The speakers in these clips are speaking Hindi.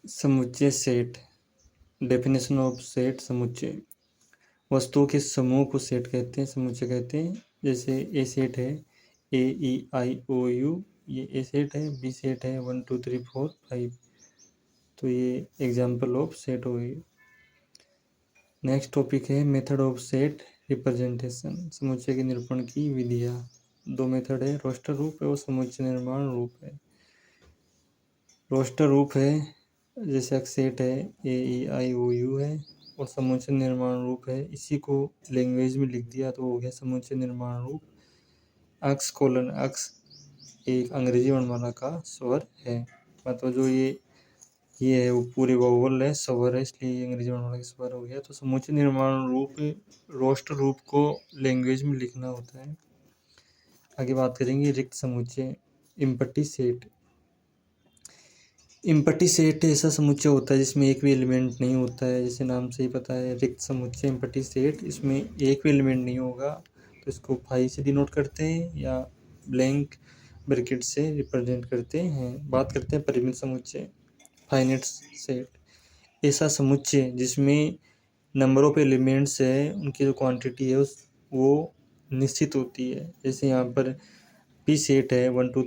समुच्चय सेट। डेफिनेशन ऑफ सेट समुच्चय। वस्तुओं के समूह को सेट कहते हैं, समुच्चय कहते हैं। जैसे ए सेट है, ए ई आई ओ यू, ये ए सेट है। बी सेट है 1 2 3 4 5, तो ये एग्जाम्पल ऑफ सेट हो गई। नेक्स्ट टॉपिक है मेथड ऑफ सेट रिप्रेजेंटेशन। समुच्चय के निरूपण की विधियाँ। दो मेथड है, रोस्टर रूप है और समुच्चय निर्माण रूप है। रोस्टर रूप है जैसे एक सेट है, ए ई आई ओ यू है, और समुच्चय निर्माण रूप है, इसी को लैंग्वेज में लिख दिया तो हो गया समुच्चय निर्माण रूप। अक्स कोलन अक्स एक अंग्रेजी वर्णमाला का स्वर है, मतलब जो ये है वो पूरे वावल है, स्वर है, इसलिए ये अंग्रेजी वर्णमाला का स्वर हो गया। तो समुच्चय निर्माण रूप रोस्टर रूप को लैंग्वेज में लिखना होता है। आगे बात करेंगे रिक्त समुच्चय। Empty set. इम्पटी सेट ऐसा समुच्चय होता है जिसमें एक भी एलिमेंट नहीं होता है, जैसे नाम से ही पता है रिक्त समुच्चय इम्पटी सेट, इसमें एक भी एलिमेंट नहीं होगा, तो इसको फाई से डिनोट करते हैं या ब्लैंक ब्रैकेट से रिप्रेजेंट करते हैं। बात करते हैं परिमित समुच्चय, फाइनाइट सेट। ऐसा समुच्चय जिसमें नंबर ऑफ एलिमेंट्स है, उनकी जो क्वांटिटी है वो निश्चित होती है। जैसे यहाँ पर पी सेट है 1 2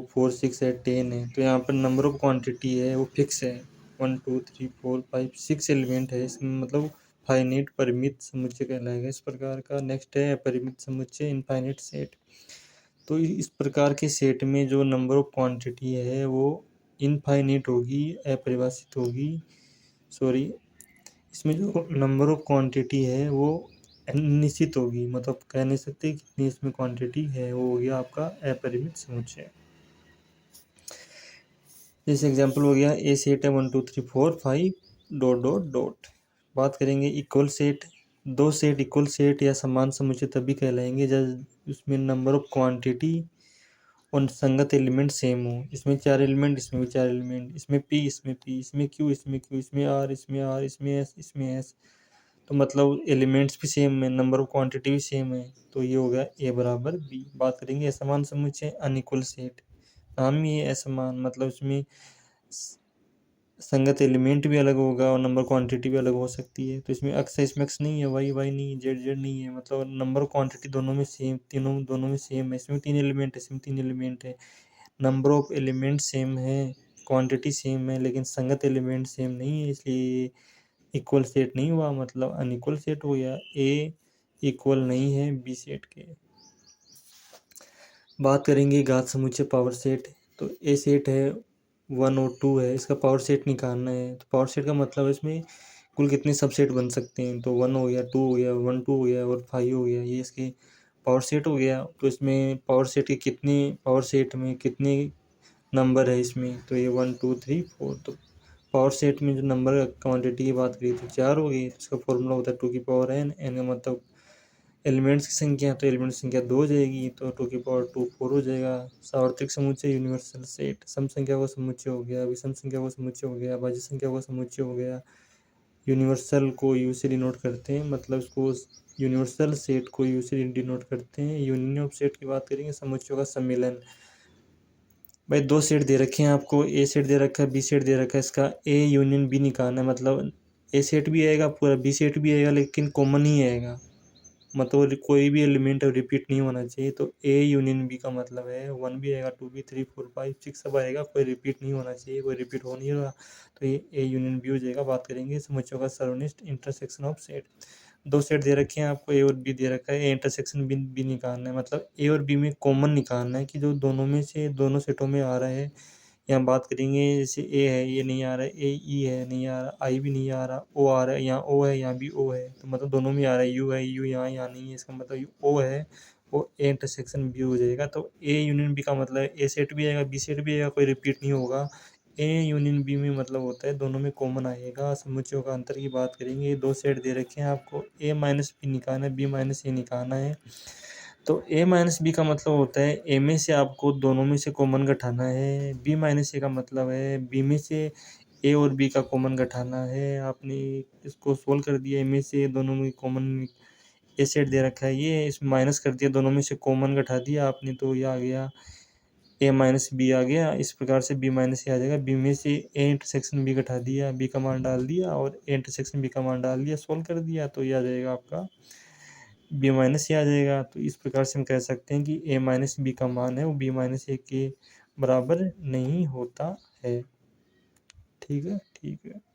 4 6 है 10 है, तो यहाँ पर नंबर ऑफ क्वांटिटी है वो फिक्स है 1 2 3 4 5 6 एलिमेंट है, इसमें मतलब फाइनाइट परिमित समुच्चय कहलाएगा इस प्रकार का। नेक्स्ट है अपरिमित समुच्चय इनफाइनाइट सेट। तो इस प्रकार के सेट में जो नंबर ऑफ क्वांटिटी है वो इनफाइनाइट होगी, अपरिभाषित होगी। सॉरी, इसमें जो नंबर ऑफ क्वांटिटी है वो निश्चित होगी, मतलब कह नहीं सकते कितनी इसमें क्वांटिटी है, वो हो गया आपका अपरिमित समुच्चय। जैसे एग्जांपल हो गया ए सेट है 1 2 3 4 5 डॉट डॉट डॉट। बात करेंगे इक्वल सेट। दो सेट इक्वल सेट या समान समुच्चय तभी कहलाएंगे जब उसमें नंबर ऑफ क्वांटिटी और संगत एलिमेंट सेम हो। इसमें 4 एलिमेंट, इसमें भी 4 एलिमेंट, इसमें पी, इसमें पी, इसमें क्यू, इसमें क्यू, इसमें आर, इसमें आर, इसमें एस, इसमें एस, तो मतलब एलिमेंट्स भी सेम है, नंबर ऑफ क्वांटिटी भी सेम है, तो ये हो गया ए बराबर बी। बात करेंगे असमान समुच्चय अनइक्वल सेट। नाम ही है असमान, मतलब इसमें संगत एलिमेंट भी अलग होगा और नंबर क्वांटिटी भी अलग हो सकती है। तो इसमें एक्स है, इसमें एक्स नहीं है, वाई वाई नहीं है, जेड जेड नहीं है, मतलब नंबर क्वांटिटी दोनों में सेम, दोनों में सेम है। इसमें 3 एलिमेंट है, इसमें 3 एलिमेंट है, नंबर ऑफ एलिमेंट सेम है, क्वांटिटी सेम है, लेकिन संगत एलिमेंट सेम नहीं है, इसलिए इक्वल सेट नहीं हुआ, मतलब अनइक्वल सेट हो गया। ए इक्वल नहीं है बी सेट के। बात करेंगे घात समुच्चय पावर सेट। तो ए सेट है 1 और 2 है, इसका पावर सेट निकालना है। तो पावर सेट का मतलब है इसमें कुल कितने सबसेट बन सकते हैं, तो 1 हो गया, 2 हो गया, 1 2 हो गया और 5 हो गया, ये इसके पावर सेट हो गया। तो इसमें पावर सेट के कितने, पावर सेट में कितने नंबर है इसमें, तो ये 1 2 3 4, तो पावर सेट में जो नंबर क्वांटिटी की बात करी तो 4 हो गई। इसका फॉर्मूला होता है 2 की पावर n, n का मतलब एलिमेंट्स की संख्या, तो एलिमेंट की संख्या 2 हो जाएगी, तो 2 की पावर 2 4 हो जाएगा। सार्वत्रिक समुच्चय यूनिवर्सल सेट। सम संख्या का समुच्चय हो गया, विषम संख्या का समुच्चय हो गया, भाज्य संख्या का समुच्चय हो गया। यूनिवर्सल को यू से डिनोट करते हैं, मतलब इसको यूनिवर्सल सेट को यू से डिनोट करते हैं। यूनियन ऑफ सेट की बात करेंगे, समुच्चयों का सम्मिलन। भाई दो सेट दे रखे हैं आपको, ए सेट दे रखा है, बी सेट दे रखा है, इसका ए यूनियन बी निकालना है, मतलब ए सेट भी आएगा पूरा, बी सेट भी आएगा, लेकिन कॉमन ही आएगा, मतलब कोई भी एलिमेंट रिपीट नहीं होना चाहिए। तो ए यूनियन बी का मतलब है 1 भी आएगा, 2 भी, 3 4 5 6 सब आएगा, कोई रिपीट नहीं होना चाहिए, कोई रिपीट हो नहीं रहा, तो ये ए यूनियन बी हो जाएगा। बात करेंगे समुच्चयों का सर्वनिष्ठ इंटरसेक्शन ऑफ सेट। दो सेट दे रखे हैं आपको, ए और बी दे रखा है, ए इंटरसेक्शन बी निकालना है, मतलब ए और बी में कॉमन निकालना है कि जो दोनों में से दोनों सेटों में आ रहा है। यहाँ बात करेंगे जैसे ए है, ये नहीं आ रहा है, ए ई है नहीं आ रहा, आई भी नहीं आ रहा, ओ आ रहा है, यहाँ ओ है, यहाँ भी ओ है, तो मतलब दोनों में आ रहा है, यू है, यू यहाँ यहाँ नहीं है, इसका मतलब ओ है, वो ए इंटरसेक्शन बी हो जाएगा। तो ए यूनियन बी का मतलब ए सेट भी आएगा, बी सेट भी आएगा, कोई रिपीट नहीं होगा। ए यूनियन बी में मतलब होता है दोनों में कॉमन आएगा। समुच्चयों का अंतर की बात करेंगे, दो सेट दे रखे हैं आपको, ए माइनस बी निकालना है, बी माइनस ए निकालना है। तो ए माइनस बी का मतलब होता है ए में से आपको दोनों में से कॉमन घटाना है, बी माइनस ए का मतलब है बी में से ए और बी का कॉमन घटाना है। आपने इसको सोल्व कर दिया, ए में से दोनों में कॉमन ए सेट दे रखा है, ये इसमें माइनस कर दिया, दोनों में से कॉमन घटा दिया आपने, तो ये आ गया ए माइनस बी आ गया, इस प्रकार से बी माइनस ए आ जाएगा। बी में से ए इंटरसेक्शन बी घटा दिया, बी का मान डाल दिया और ए इंटरसेक्शन बी का मान डाल दिया, सोल्व कर दिया, तो ये आ जाएगा आपका बी माइनस ए आ जाएगा। तो इस प्रकार से हम कह सकते हैं कि ए माइनस बी का मान है वो बी माइनस ए के बराबर नहीं होता है। ठीक है, ठीक है।